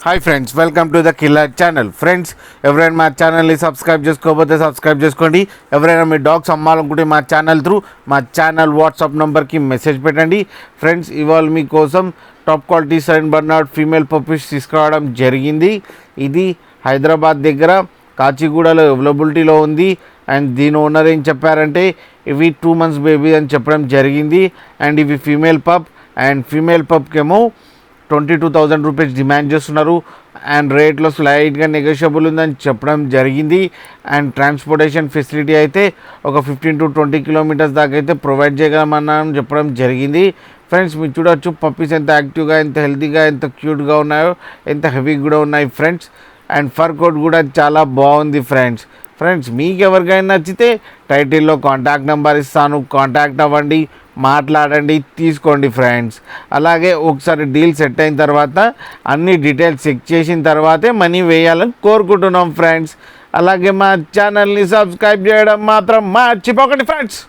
Hi friends, welcome to the killer channel. Friends, ఎవరైనా మా ఛానల్ని సబ్స్క్రైబ్ చేసుకోకపోతే సబ్స్క్రైబ్ చేసుకోండి. ఎవరైనా మీ డాగ్స్ అమ్మాలనుకుంటే మా ఛానల్ వాట్సాప్ నెంబర్కి మెసేజ్ పెట్టండి. ఫ్రెండ్స్, ఇవాళ మీకోసం top quality Saint Bernard female puppies తీసుకురావడం జరిగింది. ఇది హైదరాబాద్ దగ్గర కాచిగూడలో అవైలబిలిటీలో ఉంది. అండ్ దీని ఓనర్ ఏం చెప్పారంటే ఇవి 2 months బేబీ అని చెప్పడం జరిగింది. అండ్ ఇవి ఫీమేల్ పప్కేమో 22,000 రూపీస్ డిమాండ్ చేస్తున్నారు. అండ్ రేట్లో స్లైట్గా నెగోషియబుల్ ఉందని చెప్పడం జరిగింది. అండ్ ట్రాన్స్పోర్టేషన్ ఫెసిలిటీ అయితే ఒక 15 to 20 kilometers దాకా అయితే ప్రొవైడ్ చేయగలమని చెప్పడం జరిగింది. ఫ్రెండ్స్, మీరు చూడవచ్చు పప్పీస్ ఎంత యాక్టివ్గా, ఎంత హెల్తీగా, ఎంత క్యూట్గా ఉన్నాయో, ఎంత హెవీగా కూడా ఉన్నాయి ఫ్రెండ్స్. అండ్ ఫర్ కోట్ కూడా చాలా బాగుంది ఫ్రెండ్స్, మీకు ఎవరికైనా నచ్చితే టైటిల్లో కాంటాక్ట్ నెంబర్ ఇస్తాను, కాంటాక్ట్ అవ్వండి, మాట్లాడండి, తీసుకోండి ఫ్రెండ్స్. అలాగే ఒకసారి డీల్ సెట్ అయిన తర్వాత అన్ని డీటెయిల్స్ చెక్ చేసిన తర్వాతే మనీ వేయాలని కోరుకుంటున్నాం ఫ్రెండ్స్. అలాగే మా ఛానల్ని సబ్స్క్రైబ్ చేయడం మాత్రం మర్చిపోకండి ఫ్రెండ్స్.